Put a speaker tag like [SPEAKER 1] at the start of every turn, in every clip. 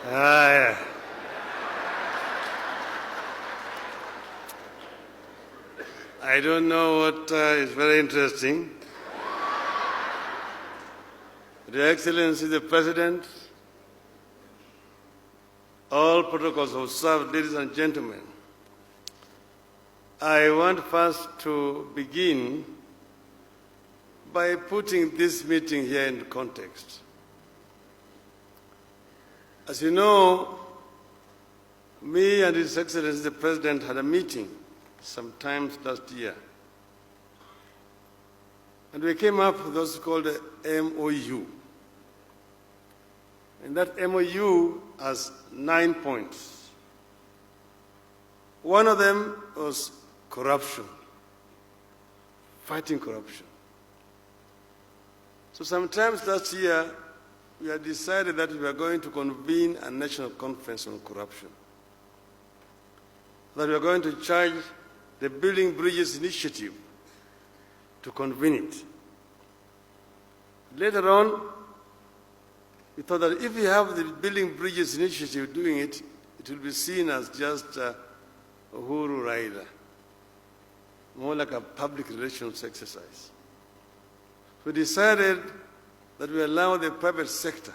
[SPEAKER 1] Yeah. I don't know what is very interesting. Your Excellency the President, all protocols observed, ladies and gentlemen. I want first to begin by putting this meeting here in context. As you know, me and His Excellency the President had a meeting sometimes last year. And we came up with what's called a MOU. And that MOU has 9 points. One of them was corruption, fighting corruption. So sometimes last year, we had decided that we are going to convene a national conference on corruption. That we are going to charge the Building Bridges Initiative to convene it. Later on, we thought that if we have the Building Bridges Initiative doing it, it will be seen as just Uhuru Raila, more like a public relations exercise. We decided that we allow the private sector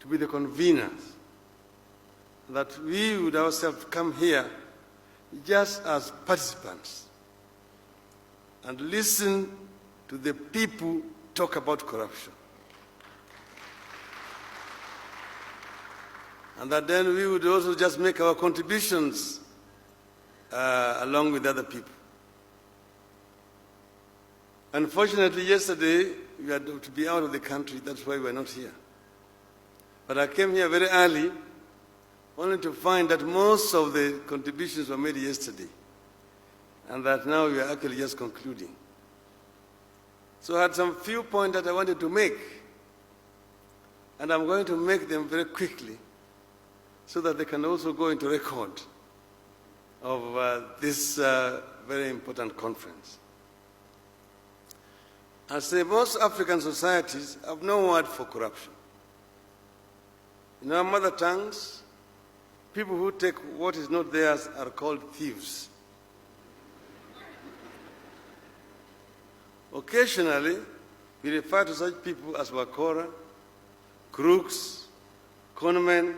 [SPEAKER 1] to be the conveners, that we would ourselves come here just as participants and listen to the people talk about corruption. And that then we would also just make our contributions along with other people. Unfortunately, yesterday, we had to be out of the country. That's why we're not here. But I came here very early, only to find that most of the contributions were made yesterday, and that now we are actually just concluding. So I had some few points that I wanted to make, and I'm going to make them very quickly so that they can also go into record of this very important conference. I say most African societies have no word for corruption. In our mother tongues, people who take what is not theirs are called thieves. Occasionally, we refer to such people as wakora, crooks, conmen,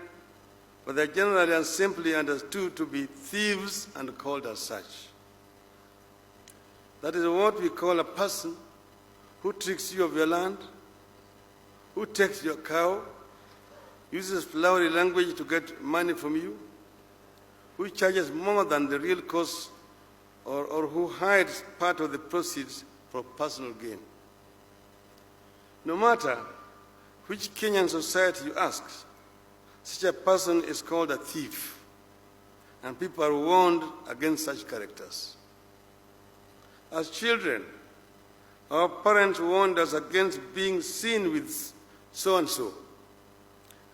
[SPEAKER 1] but they are generally and simply understood to be thieves and called as such. That is what we call a person who tricks you of your land, who takes your cow, uses flowery language to get money from you, who charges more than the real cost, or who hides part of the proceeds for personal gain. No matter which Kenyan society you ask, such a person is called a thief, and people are warned against such characters. As children, our parents warned us against being seen with so-and-so,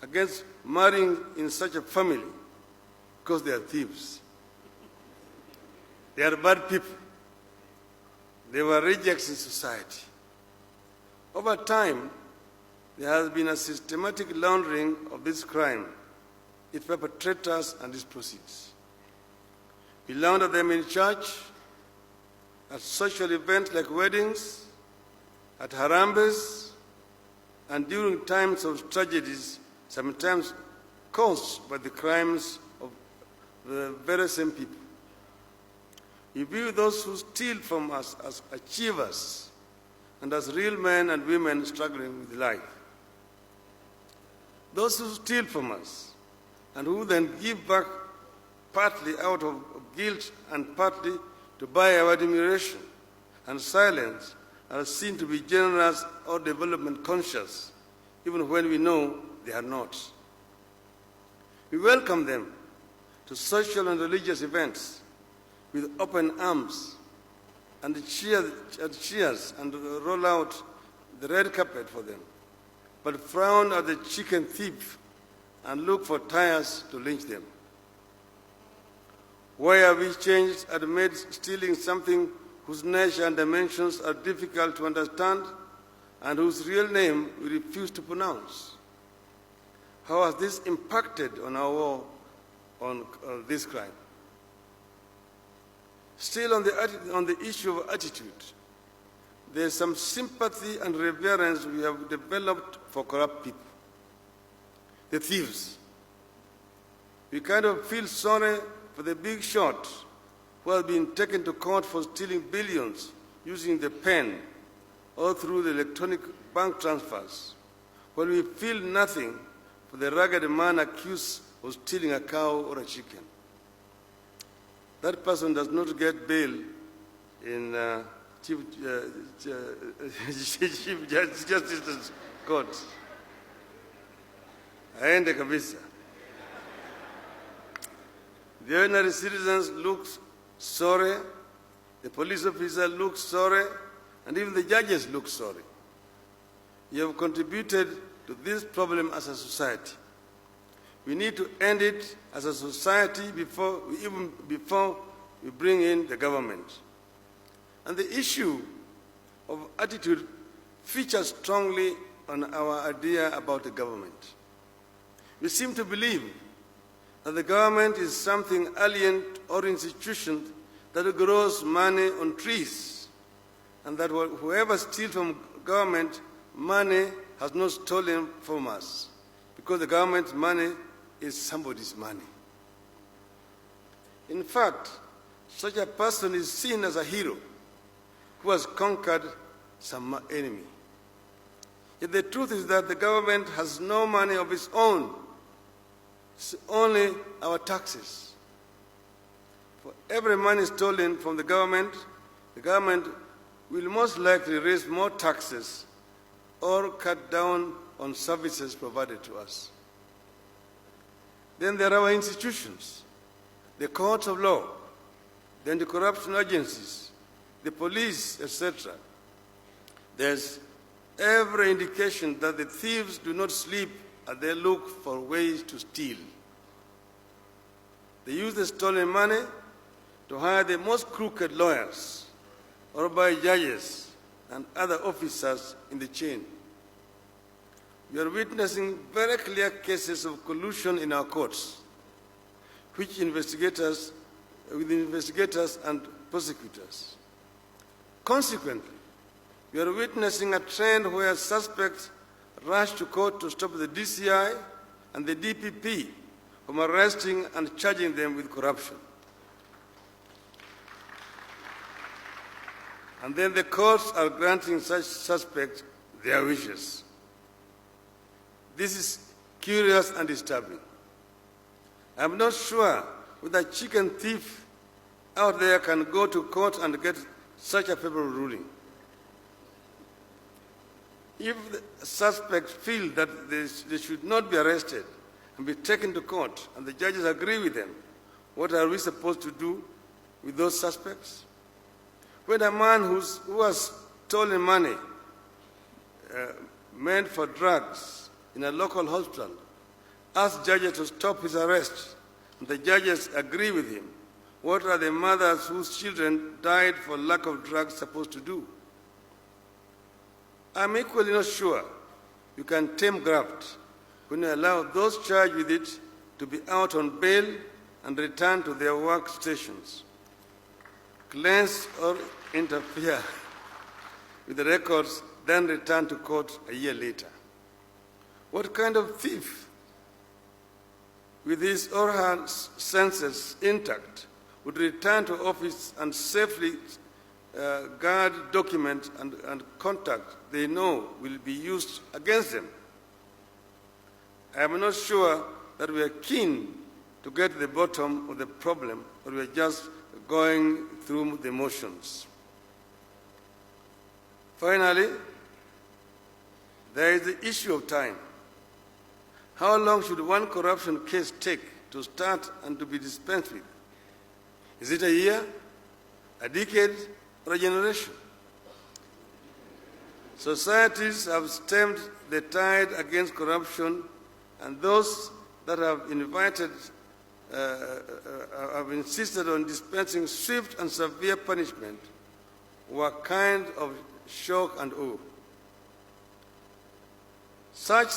[SPEAKER 1] against marrying in such a family, because they are thieves. They are bad people. They were rejects in society. Over time, there has been a systematic laundering of this crime, its perpetrators and its proceeds. We launder them in church, at social events like weddings, at harambes, and during times of tragedies, sometimes caused by the crimes of the very same people. We view those who steal from us as achievers and as real men and women struggling with life. Those who steal from us and who then give back partly out of guilt and partly to buy our admiration and silence are seen to be generous or development conscious, even when we know they are not. We welcome them to social and religious events with open arms and cheers and roll out the red carpet for them, but frown at the chicken thief and look for tires to lynch them. Why have we changed and made stealing something whose nature and dimensions are difficult to understand and whose real name we refuse to pronounce? How has this impacted on our war on this crime? Still on the issue of attitude, there is some sympathy and reverence we have developed for corrupt people, the thieves. We kind of feel sorry for the big shot who has been taken to court for stealing billions using the pen or through the electronic bank transfers, while we feel nothing for the ragged man accused of stealing a cow or a chicken. That person does not get bail in Chief Justice's court. Aende kabisa. The ordinary citizens look sorry, the police officer looks sorry, and even the judges look sorry. You have contributed to this problem as a society. We need to end it as a society before we bring in the government. And the issue of attitude features strongly on our idea about the government. We seem to believe that the government is something alien or institution that grows money on trees, and that whoever steals from government money has not stolen from us, because the government's money is somebody's money. In fact, such a person is seen as a hero who has conquered some enemy. Yet the truth is that the government has no money of its own. It's only our taxes. For every money stolen from the government will most likely raise more taxes or cut down on services provided to us. Then there are our institutions, the courts of law, the anti-corruption agencies, the police, etc. There's every indication that the thieves do not sleep as they look for ways to steal. They use the stolen money to hire the most crooked lawyers or buy judges and other officers in the chain. We are witnessing very clear cases of collusion in our courts, with investigators and prosecutors. Consequently, we are witnessing a trend where suspects rush to court to stop the DCI and the DPP from arresting and charging them with corruption. And then the courts are granting such suspects their wishes. This is curious and disturbing. I'm not sure whether a chicken thief out there can go to court and get such a favorable ruling. If the suspects feel that they should not be arrested and be taken to court, and the judges agree with them, what are we supposed to do with those suspects? When a man who has stolen money meant for drugs in a local hospital asks judges to stop his arrest, and the judges agree with him, what are the mothers whose children died for lack of drugs supposed to do? I'm equally not sure you can tame graft when you allow those charged with it to be out on bail and return to their workstations, cleanse or interfere with the records, then return to court a year later. What kind of thief, with his or her senses intact, would return to office and safely guard documents and contact they know will be used against them? I am not sure that we are keen to get to the bottom of the problem, or we are just going through the motions. Finally, there is the issue of time. How long should one corruption case take to start and to be dispensed with? Is it a year, a decade, or a generation? Societies have stemmed the tide against corruption, and those that have insisted on dispensing swift and severe punishment were kind of shock and awe. Such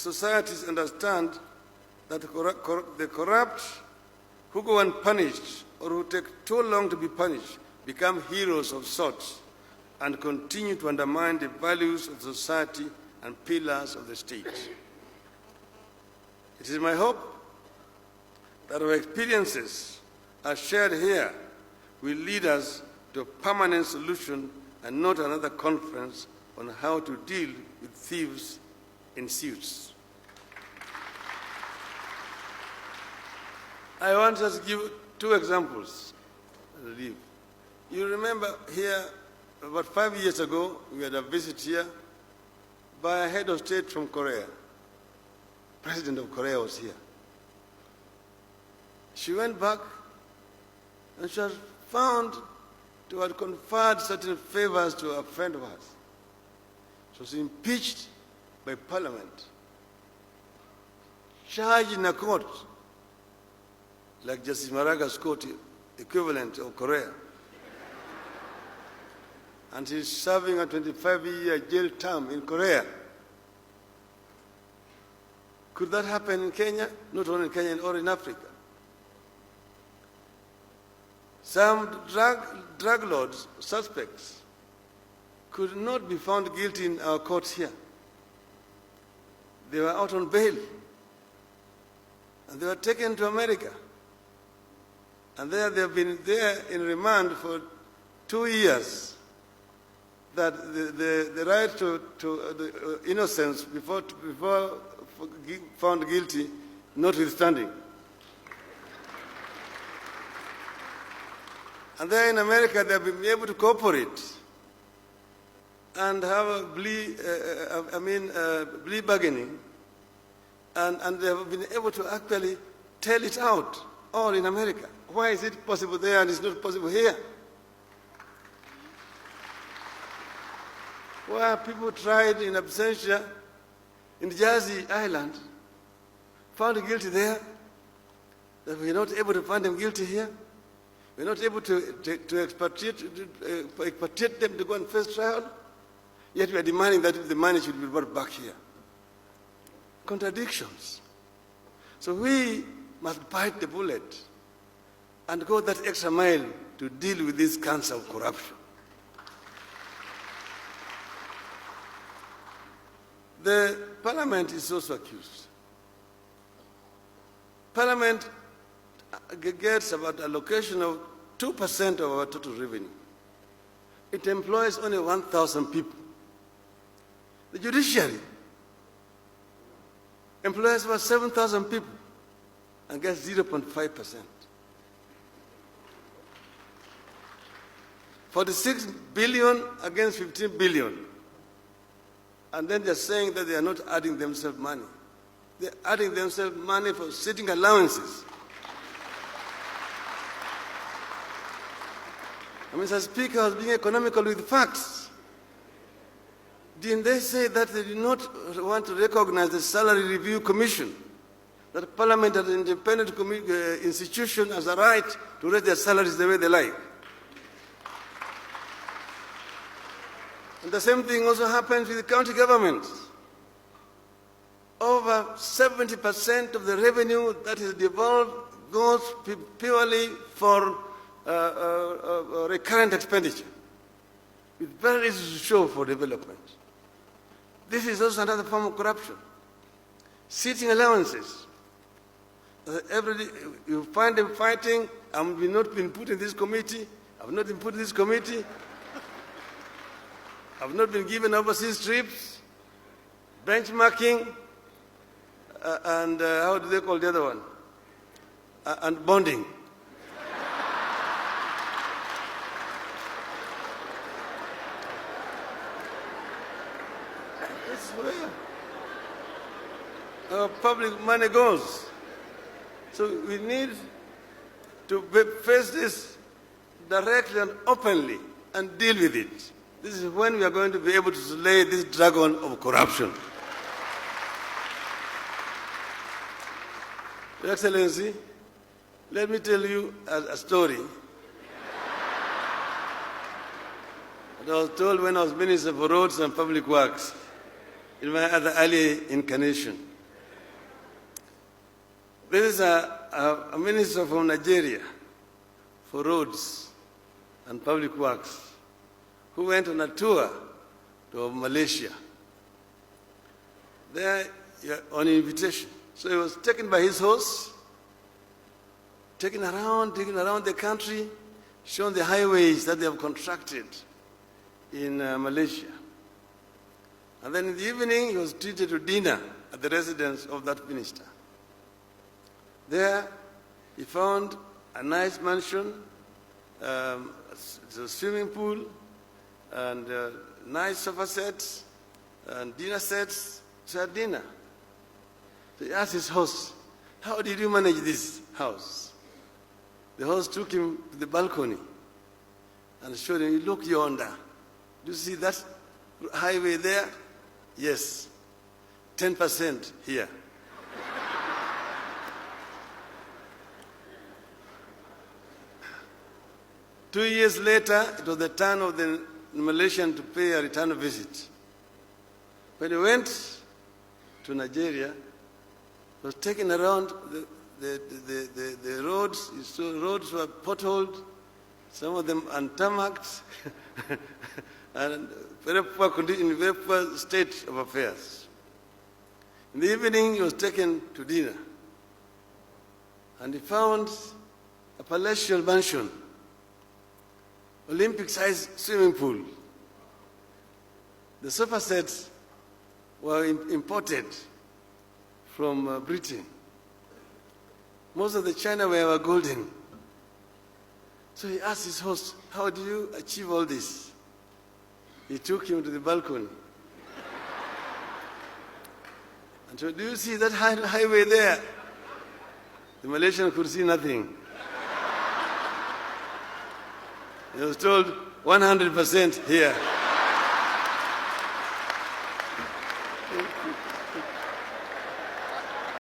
[SPEAKER 1] societies understand that the corrupt who go unpunished or who take too long to be punished become heroes of sorts and continue to undermine the values of society and pillars of the state. It is my hope that our experiences as shared here will lead us to a permanent solution and not another conference on how to deal with thieves in suits. I want to just give 2 examples. You remember here, about 5 years ago, we had a visit here by a head of state from Korea. President of Korea was here. She went back and she was found to have conferred certain favors to a friend of hers. She was impeached by Parliament, charged in a court, like Justice Maraga's court equivalent of Korea. And she's serving a 25-year jail term in Korea. Could that happen in Kenya? Not only in Kenya, or in Africa. Some drug lords, suspects, could not be found guilty in our courts here. They were out on bail. And they were taken to America. And there they have been there in remand for 2 years. That the right to innocence before found guilty, notwithstanding. And there in America, they have been able to cooperate and have a plea bargaining, and they have been able to actually tell it out, all in America. Why is it possible there and it's not possible here? Where people tried in absentia in Jersey Island, found guilty there, that we're not able to find them guilty here. We're not able to expatriate them to go and face trial, yet we are demanding that the money should be brought back here. Contradictions. So we must bite the bullet and go that extra mile to deal with this cancer of corruption. The Parliament is also accused. Parliament gets about allocation of 2% of our total revenue. It employs only 1,000 people. The judiciary employs about 7,000 people and gets 0.5%. 46 billion against 15 billion. And then they're saying that they are not adding themselves money. They're adding themselves money for sitting allowances. Mr. Speaker was being economical with facts. Didn't they say that they did not want to recognize the Salary Review Commission, that Parliament as an independent institution has a right to raise their salaries the way they like? And the same thing also happens with the county governments. Over 70% of the revenue that is devolved goes purely for recurrent expenditure, with very little to show for development. This is also another form of corruption. Sitting allowances. Every day you find them fighting, I've not been put in this committee, I've not been put in this committee, I've not been given overseas trips, benchmarking, and how do they call the other one? And bonding. That's where our public money goes. So we need to face this directly and openly and deal with it. This is when we are going to be able to slay this dragon of corruption. Your Excellency, let me tell you a story that I was told when I was Minister for Roads and Public Works in my other early incarnation. This is a minister from Nigeria for roads and public works who went on a tour to Malaysia. There, on invitation. So he was taken by his host, taken around the country, shown the highways that they have constructed in Malaysia. And then in the evening, he was treated to dinner at the residence of that minister. There, he found a nice mansion, a swimming pool, and nice sofa sets, and dinner sets. So at dinner, so he asked his host, "How did you manage this house?" The host took him to the balcony and showed him, "Look yonder. Do you see that highway there? Yes, 10% here." Two years later, it was the turn of the Malaysian to pay a return visit. When he went to Nigeria, he was taken around the roads. He saw roads were potholed, some of them untarmacked, and in very poor state of affairs. In the evening, he was taken to dinner, and he found a palatial mansion, Olympic-sized swimming pool. The sofa sets were imported from Britain. Most of the chinaware were golden. So he asked his host, "How do you achieve all this?" He took him to the balcony. And so, "Do you see that highway there?" The Malaysian could see nothing. He was told, 100% here.